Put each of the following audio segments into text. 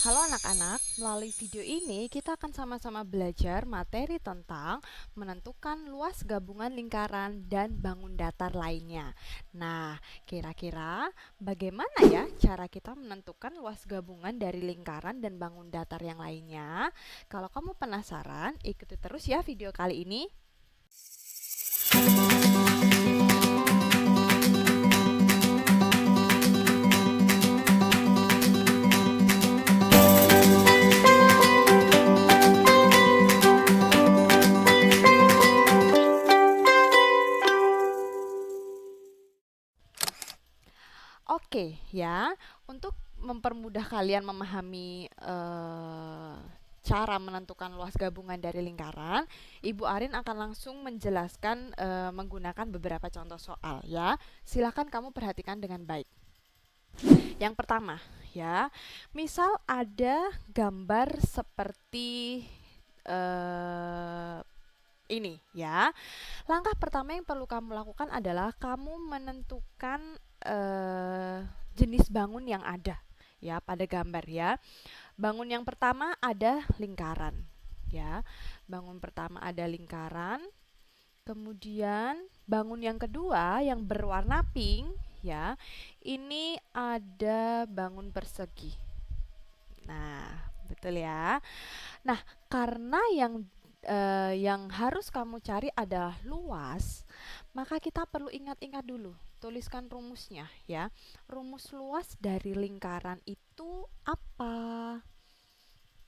Halo anak-anak, melalui video ini kita akan sama-sama belajar materi tentang menentukan luas gabungan lingkaran dan bangun datar lainnya. Nah, kira-kira bagaimana ya cara kita menentukan luas gabungan dari lingkaran dan bangun datar yang lainnya? Kalau kamu penasaran, ikuti terus ya video kali ini. Oke, ya, untuk mempermudah kalian memahami cara menentukan luas gabungan dari lingkaran, Ibu Arin akan langsung menjelaskan menggunakan beberapa contoh soal, ya. Silakan kamu perhatikan dengan baik. Yang pertama, ya, misal ada gambar seperti ini, ya. Langkah pertama yang perlu kamu lakukan adalah kamu menentukan jenis bangun yang ada ya pada gambar ya. Bangun yang pertama ada lingkaran ya. Bangun pertama ada lingkaran. Kemudian bangun yang kedua yang berwarna pink ya. Ini ada bangun persegi. Nah, betul ya. Nah, karena yang harus kamu cari adalah luas, maka kita perlu ingat-ingat dulu. Tuliskan rumusnya ya. Rumus luas dari lingkaran itu apa?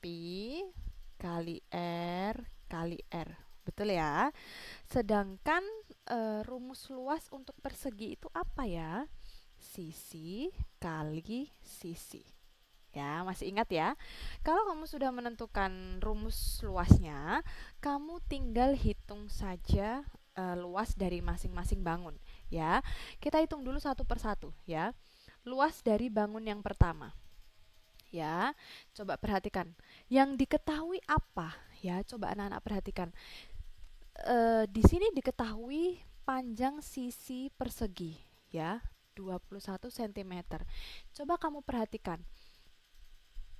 Pi kali R kali R. Betul ya? Sedangkan rumus luas untuk persegi itu apa ya? Sisi kali sisi. Ya, masih ingat ya? Kalau kamu sudah menentukan rumus luasnya, kamu tinggal hitung saja luas dari masing-masing bangun, ya. Kita hitung dulu satu persatu, ya. Luas dari bangun yang pertama. Ya, coba perhatikan. Yang diketahui apa? Ya, coba anak-anak perhatikan. Di sini diketahui panjang sisi persegi, ya, 21 cm. Coba kamu perhatikan.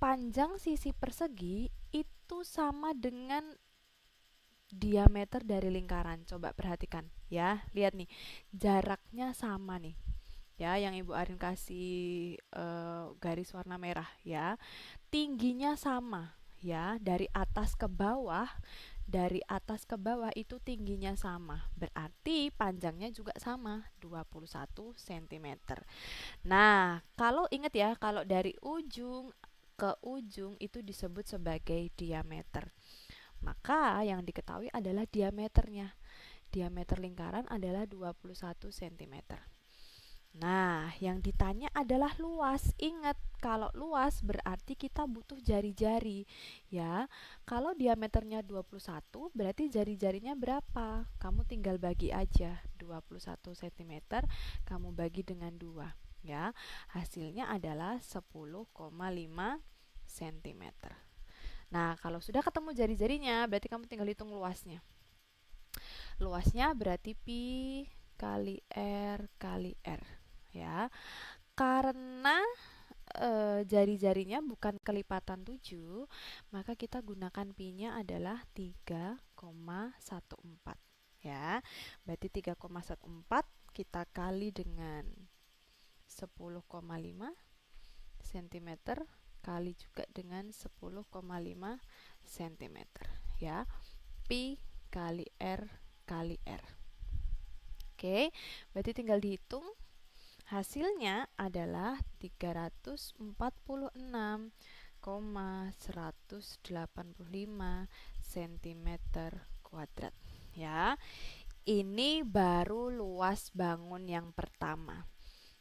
Panjang sisi persegi itu sama dengan diameter dari lingkaran. Coba perhatikan ya. Lihat nih, jaraknya sama nih. Ya, yang Ibu Arin kasih garis warna merah ya. Tingginya sama ya, dari atas ke bawah. Dari atas ke bawah itu tingginya sama. Berarti panjangnya juga sama, 21 cm. Nah, kalau ingat ya, kalau dari ujung ke ujung itu disebut sebagai diameter. Maka yang diketahui adalah diameternya. Diameter lingkaran adalah 21 cm. Nah, yang ditanya adalah luas. Ingat, kalau luas berarti kita butuh jari-jari. Ya, kalau diameternya 21, berarti jari-jarinya berapa? Kamu tinggal bagi aja. 21 cm, kamu bagi dengan 2. Ya, hasilnya adalah 10,5 cm. Nah, kalau sudah ketemu jari-jarinya, berarti kamu tinggal hitung luasnya. Luasnya berarti pi kali R, ya. Karena jari-jarinya bukan kelipatan 7, maka kita gunakan pi-nya adalah 3,14, ya. Berarti 3,14 kita kali dengan 10,5 cm kali juga dengan 10,5 cm, ya. Pi kali R kali R. Oke, berarti tinggal dihitung. Hasilnya adalah 346,185 cm kuadrat, ya. Ini baru luas bangun yang pertama.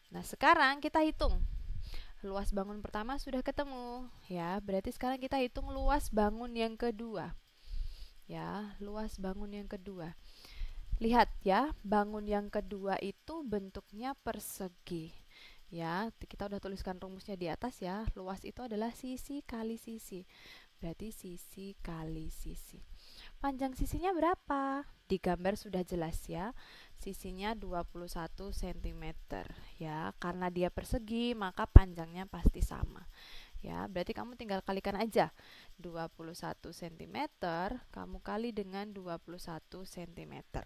Nah, sekarang kita hitung. Luas bangun pertama sudah ketemu, ya. Berarti sekarang kita hitung luas bangun yang kedua. Ya, luas bangun yang kedua. Lihat ya, bangun yang kedua itu bentuknya persegi. Ya, kita udah tuliskan rumusnya di atas ya. Luas itu adalah sisi kali sisi. Berarti sisi kali sisi. Panjang sisinya berapa? Di gambar sudah jelas ya. Sisinya 21 cm ya. Karena dia persegi, maka panjangnya pasti sama. Ya, berarti kamu tinggal kalikan aja. 21 cm kamu kali dengan 21 cm.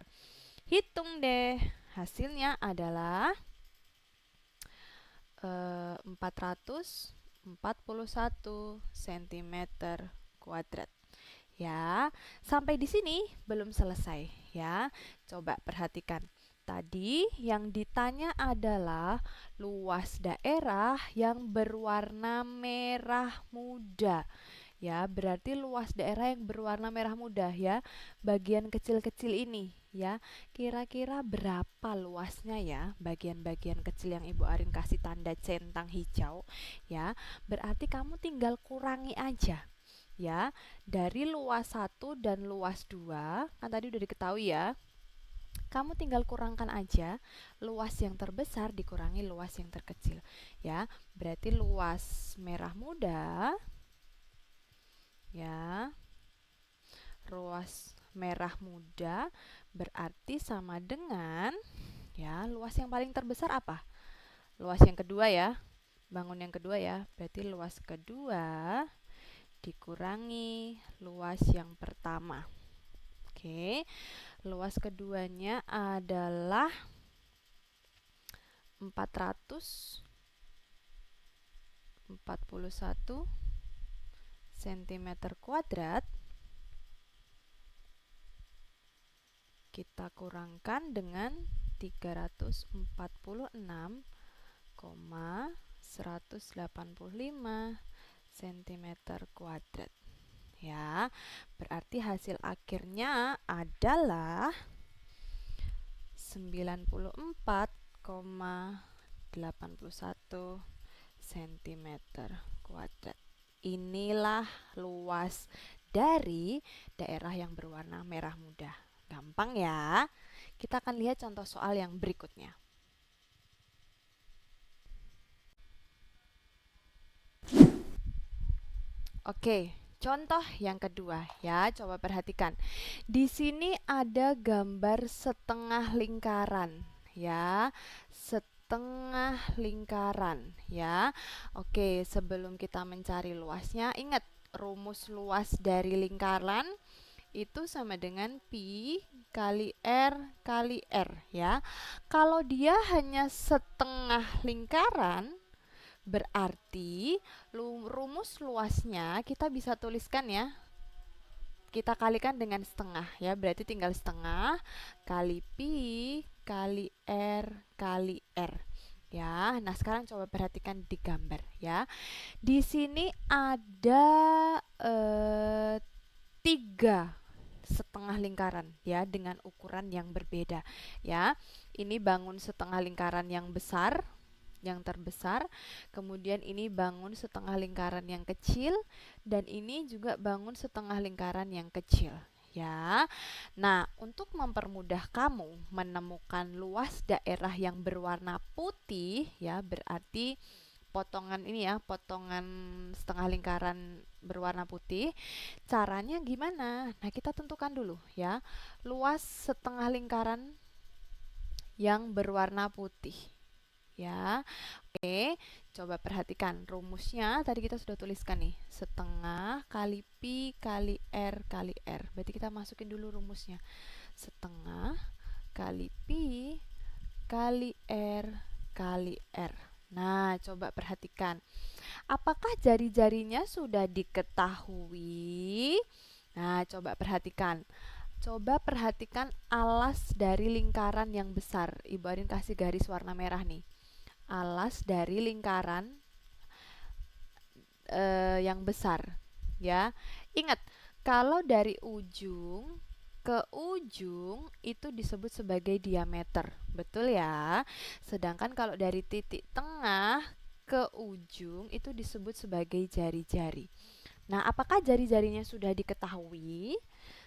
Hitung deh. Hasilnya adalah 441 cm kuadrat. Ya, sampai di sini belum selesai ya. Coba perhatikan. Tadi yang ditanya adalah luas daerah yang berwarna merah muda. Ya, berarti luas daerah yang berwarna merah muda ya. Bagian kecil-kecil ini ya. Kira-kira berapa luasnya ya? Bagian-bagian kecil yang Ibu Arin kasih tanda centang hijau ya. Berarti kamu tinggal kurangi aja. Ya, dari luas 1 dan luas 2 kan tadi udah diketahui ya. Kamu tinggal kurangkan aja luas yang terbesar dikurangi luas yang terkecil ya. Berarti luas merah muda ya, luas merah muda berarti sama dengan ya, luas yang paling terbesar apa? Luas yang kedua ya, bangun yang kedua ya. Berarti luas kedua dikurangi luas yang pertama. Oke, luas keduanya adalah 441 cm kuadrat. Kita kurangkan dengan 346,185 cm kuadrat. Ya, berarti hasil akhirnya adalah 94,81 cm kuadrat. Inilah luas dari daerah yang berwarna merah muda. Gampang ya. Kita akan lihat contoh soal yang berikutnya. Oke, contoh yang kedua ya, coba perhatikan. Di sini ada gambar setengah lingkaran ya. Setengah lingkaran ya. Oke, sebelum kita mencari luasnya, ingat rumus luas dari lingkaran itu sama dengan pi kali R ya. Kalau dia hanya setengah lingkaran, berarti rumus luasnya kita bisa tuliskan ya. Kita kalikan dengan setengah ya, berarti tinggal setengah kali pi kali R ya. Nah, sekarang coba perhatikan di gambar ya. Di sini ada 3 setengah lingkaran ya dengan ukuran yang berbeda ya. Ini bangun setengah lingkaran yang besar, yang terbesar, kemudian ini bangun setengah lingkaran yang kecil, dan ini juga bangun setengah lingkaran yang kecil ya. Nah, untuk mempermudah kamu menemukan luas daerah yang berwarna putih ya, berarti potongan ini ya, potongan setengah lingkaran berwarna putih. Caranya gimana? Nah, kita tentukan dulu ya, luas setengah lingkaran yang berwarna putih ya. Oke, coba perhatikan rumusnya. Tadi kita sudah tuliskan nih, setengah kali pi kali R. Berarti kita masukin dulu rumusnya. Setengah kali pi kali R. Nah, coba perhatikan. Apakah jari-jarinya sudah diketahui? Nah, coba perhatikan. Coba perhatikan alas dari lingkaran yang besar. Ibu Arin kasih garis warna merah nih. Alas dari lingkaran yang besar ya. Ingat, kalau dari ujung ke ujung itu disebut sebagai diameter, betul ya. Sedangkan kalau dari titik tengah ke ujung itu disebut sebagai jari-jari. Nah, apakah jari-jarinya sudah diketahui?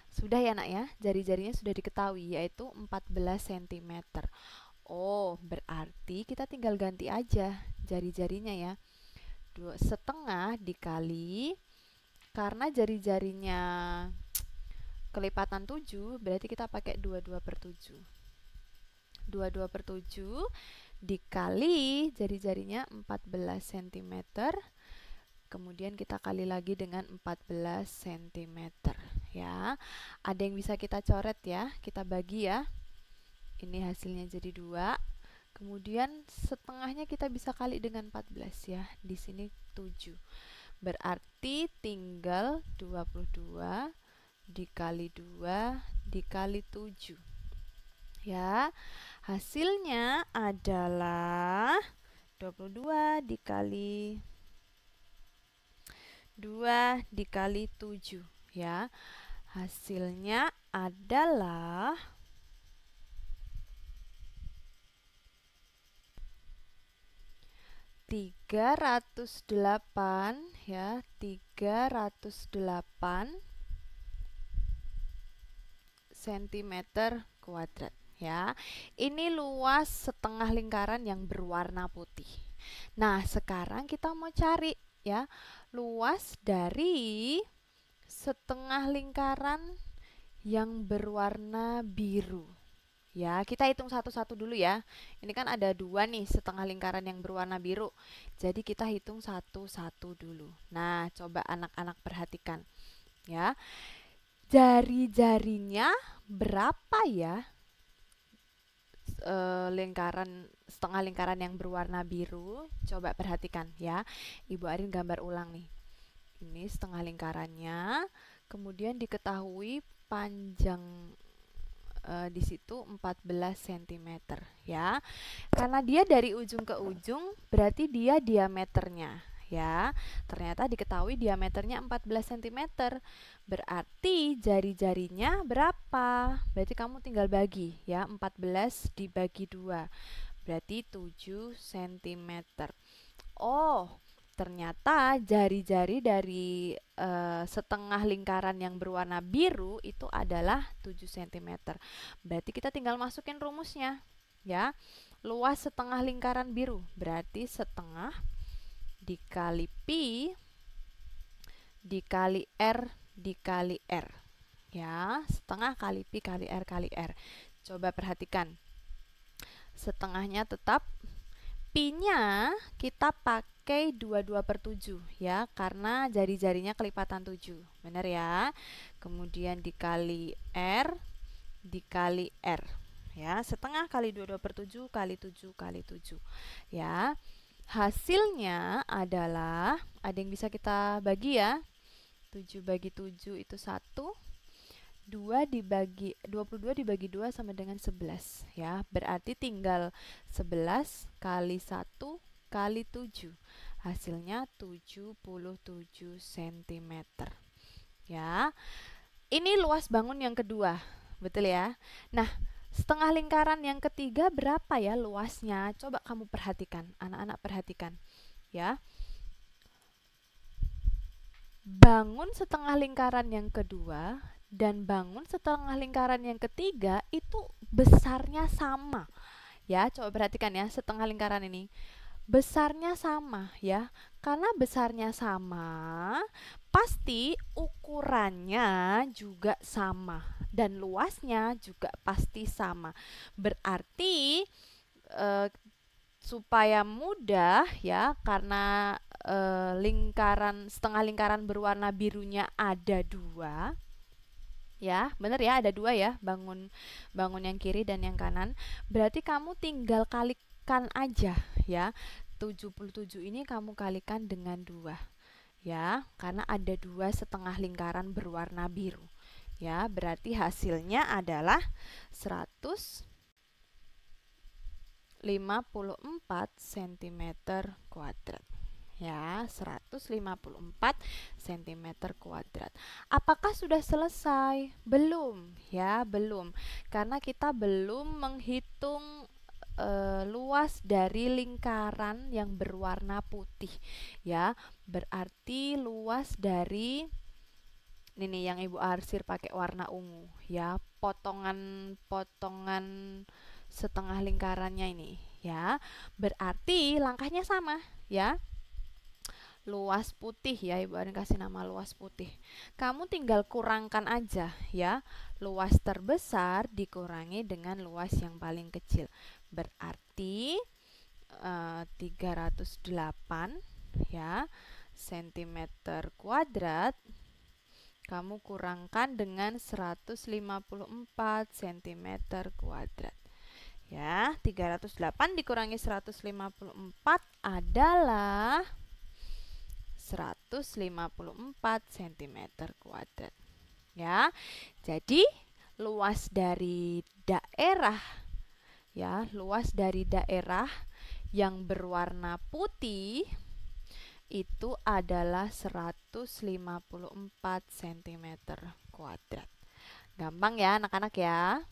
Sudah ya nak ya, jari-jarinya sudah diketahui yaitu 14 cm. Oh, berarti kita tinggal ganti aja jari-jarinya ya. 2,5 dikali, karena jari-jarinya kelipatan 7, berarti kita pakai 22/7. 22/7 dikali jari-jarinya 14 cm kemudian kita kali lagi dengan 14 cm ya. Ada yang bisa kita coret ya, kita bagi ya. Ini hasilnya jadi 2. Kemudian setengahnya kita bisa kali dengan 14 ya. Di sini 7. Berarti tinggal 22 dikali 2 dikali 7. Ya. Hasilnya adalah 22 dikali 2 dikali 7 ya. Hasilnya adalah 308 ya, 308 cm kuadrat ya. Ini luas setengah lingkaran yang berwarna putih. Nah, sekarang kita mau cari ya luas dari setengah lingkaran yang berwarna biru. Ya, kita hitung satu-satu dulu ya. Ini kan ada 2 nih setengah lingkaran yang berwarna biru. Jadi kita hitung satu-satu dulu. Nah, coba anak-anak perhatikan ya. Jari-jarinya berapa ya? Setengah lingkaran yang berwarna biru. Coba perhatikan ya. Ibu Arin gambar ulang nih. Ini setengah lingkarannya, kemudian diketahui panjang di situ 14 cm ya. Karena dia dari ujung ke ujung, berarti dia diameternya ya. Ternyata diketahui diameternya 14 cm. Berarti jari-jarinya berapa? Berarti kamu tinggal bagi ya, 14 dibagi 2. Berarti 7 cm. Oh, ternyata jari-jari dari setengah lingkaran yang berwarna biru itu adalah 7 cm. Berarti kita tinggal masukin rumusnya ya. Luas setengah lingkaran biru berarti setengah dikali pi dikali r dikali r ya. Setengah kali pi kali r kali r. Coba perhatikan, setengahnya tetap, pi-nya kita pakai 22/7 ya, karena jari-jarinya kelipatan 7. Benar ya? Kemudian dikali R dikali R. Ya, setengah kali 22/7 kali 7 kali 7. Ya. Hasilnya adalah, ada yang bisa kita bagi ya. 7 bagi 7 itu 1. 22 dibagi 2 sama dengan 11 ya. Berarti tinggal 11 kali 1 kali 7. Hasilnya 77 cm. Ya. Ini luas bangun yang kedua. Betul ya? Nah, setengah lingkaran yang ketiga berapa ya luasnya? Coba kamu perhatikan, anak-anak perhatikan ya. Bangun setengah lingkaran yang kedua dan bangun setengah lingkaran yang ketiga itu besarnya sama ya. Coba perhatikan ya, setengah lingkaran ini besarnya sama ya. Karena besarnya sama, pasti ukurannya juga sama dan luasnya juga pasti sama. Berarti supaya mudah ya, karena setengah lingkaran berwarna birunya ada 2 ya, bener ya, ada 2 ya, bangun yang kiri dan yang kanan. Berarti kamu tinggal kalikan aja ya, 77 ini kamu kalikan dengan 2 ya, karena ada 2 setengah lingkaran berwarna biru ya. Berarti hasilnya adalah 154 cm kuadrat ya, 154 cm kuadrat. Apakah sudah selesai? Belum ya, belum. Karena kita belum menghitung luas dari lingkaran yang berwarna putih ya. Berarti luas dari ini yang Ibu arsir pakai warna ungu ya, potongan-potongan setengah lingkarannya ini ya. Berarti langkahnya sama ya. Luas putih ya, Ibu Arin kasih nama luas putih. Kamu tinggal kurangkan aja ya. Luas terbesar dikurangi dengan luas yang paling kecil. Berarti 308 ya cm kuadrat, kamu kurangkan dengan 154 cm kuadrat. Ya, 308 dikurangi 154 adalah 154 cm kuadrat. Ya, jadi luas dari daerah yang berwarna putih itu adalah 154 cm kuadrat. Gampang ya anak-anak ya.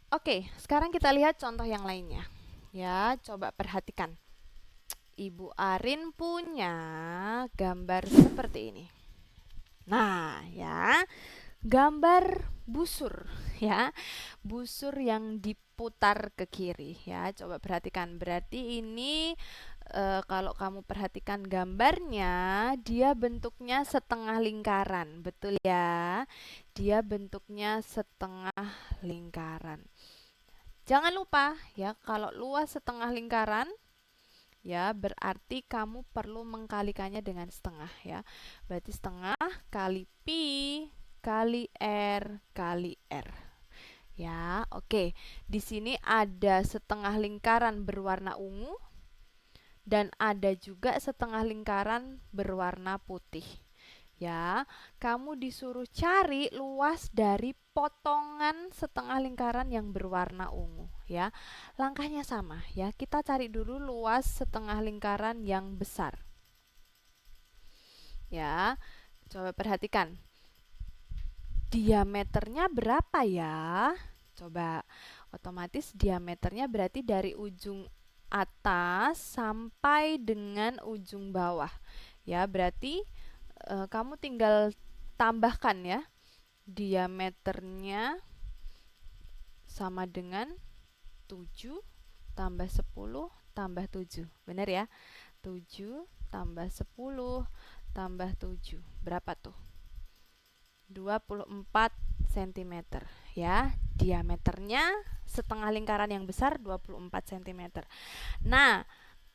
Oke, sekarang kita lihat contoh yang lainnya. Ya, coba perhatikan. Ibu Arin punya gambar seperti ini. Nah, ya, gambar busur ya. Busur yang diputar ke kiri ya. Coba perhatikan. Berarti ini kalau kamu perhatikan gambarnya, dia bentuknya setengah lingkaran. Betul ya? Dia bentuknya setengah lingkaran. Jangan lupa ya, kalau luas setengah lingkaran ya berarti kamu perlu mengkalikannya dengan setengah ya. Berarti setengah kali pi kali r kali r. Ya, oke. Di sini ada setengah lingkaran berwarna ungu dan ada juga setengah lingkaran berwarna putih. Ya, kamu disuruh cari luas dari potongan setengah lingkaran yang berwarna ungu ya. Langkahnya sama ya. Kita cari dulu luas setengah lingkaran yang besar. Ya. Coba perhatikan. Diameternya berapa ya? Coba, otomatis diameternya berarti dari ujung atas sampai dengan ujung bawah. Ya, berarti kamu tinggal tambahkan ya, diameternya sama dengan 7 tambah 10 tambah 7. Benar ya? 7 tambah 10 tambah 7. Berapa tuh? 24 cm ya. Diameternya setengah lingkaran yang besar 24 cm. Nah,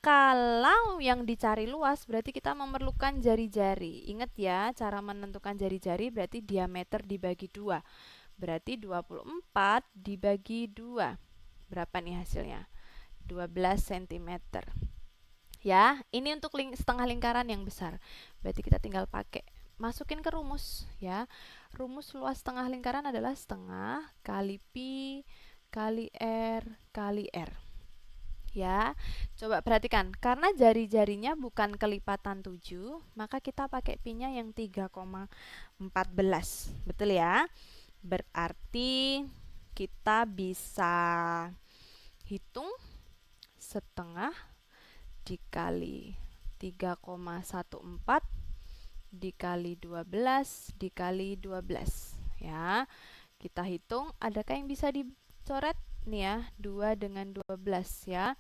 kalau yang dicari luas berarti kita memerlukan jari-jari. Ingat ya, cara menentukan jari-jari berarti diameter dibagi 2. Berarti 24 dibagi 2. Berapa nih hasilnya? 12 cm. Ya, ini untuk setengah lingkaran yang besar. Berarti kita tinggal pakai, masukin ke rumus ya. Rumus luas setengah lingkaran adalah setengah kali pi kali r kali r. Ya, coba perhatikan, karena jari-jarinya bukan kelipatan 7, maka kita pakai pi-nya yang 3,14. Betul ya? Berarti kita bisa hitung setengah dikali 3,14 dikali 12 dikali 12 ya. Kita hitung, adakah yang bisa dicoret? Nih ya, 2 dengan 12 ya.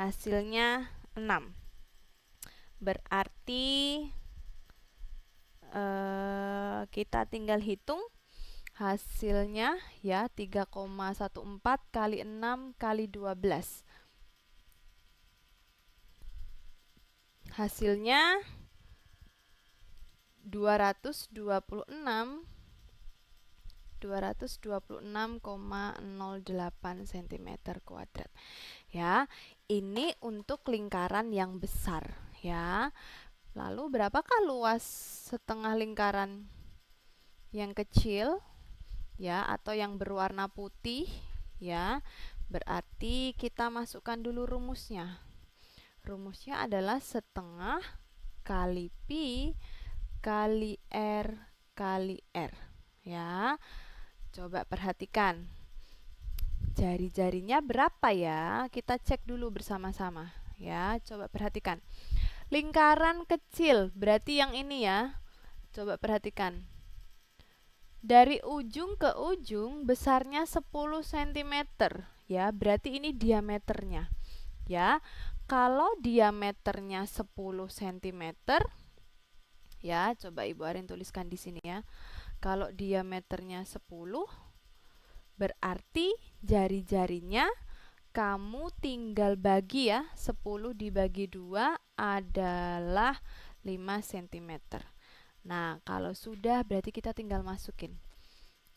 Hasilnya 6. Berarti kita tinggal hitung hasilnya ya, 3,14 kali 6 kali 12. Hasilnya 226,08 cm kuadrat. Ya, ini untuk lingkaran yang besar ya. Lalu berapakah luas setengah lingkaran yang kecil ya, atau yang berwarna putih ya? Berarti kita masukkan dulu rumusnya. Rumusnya adalah setengah kali pi kali r kali r ya. Coba perhatikan, jari-jarinya berapa ya? Kita cek dulu bersama-sama ya. Coba perhatikan, lingkaran kecil berarti yang ini ya. Coba perhatikan, dari ujung ke ujung besarnya 10 cm ya. Berarti ini diameternya ya. Kalau diameternya 10 cm ya, coba Ibu Arin tuliskan di sini ya. Kalau diameternya 10, berarti jari-jarinya kamu tinggal bagi ya, 10 dibagi 2 adalah 5 cm. Nah, kalau sudah berarti kita tinggal masukin.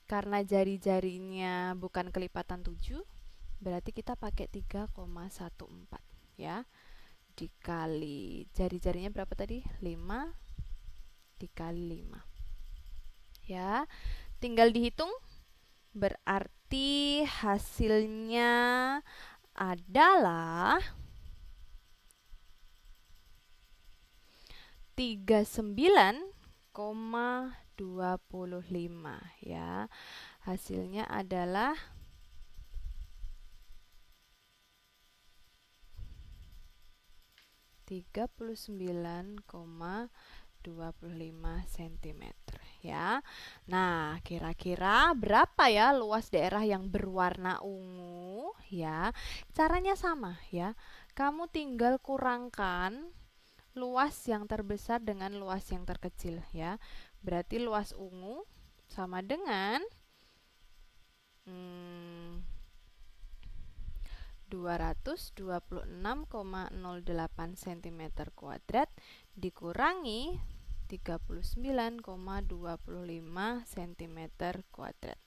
Karena jari-jarinya bukan kelipatan 7, berarti kita pakai 3,14 ya. Dikali jari-jarinya berapa tadi? 5 dikali 5. Ya, tinggal dihitung. Berarti hasilnya adalah 39,25 ya. Hasilnya adalah 39,25 cm ya. Nah, kira-kira berapa ya luas daerah yang berwarna ungu ya? Caranya sama ya. Kamu tinggal kurangkan luas yang terbesar dengan luas yang terkecil ya. Berarti luas ungu sama dengan 226,08 cm kuadrat dikurangi 39,25 cm kuadrat.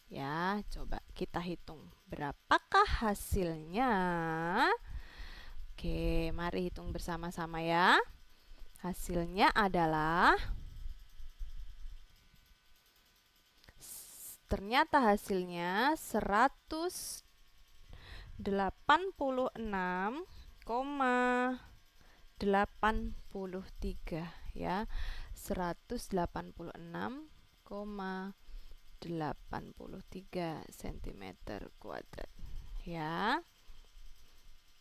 Ya, coba kita hitung berapakah hasilnya. Oke, mari hitung bersama-sama ya. Hasilnya adalah, ternyata hasilnya 186,83 ya. 186,83 cm kuadrat ya.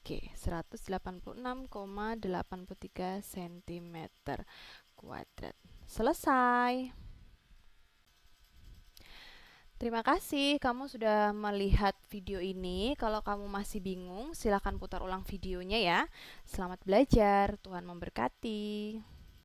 Oke, 186,83 cm kuadrat. Selesai. Terima kasih kamu sudah melihat video ini. Kalau kamu masih bingung, silakan putar ulang videonya ya. Selamat belajar, Tuhan memberkati.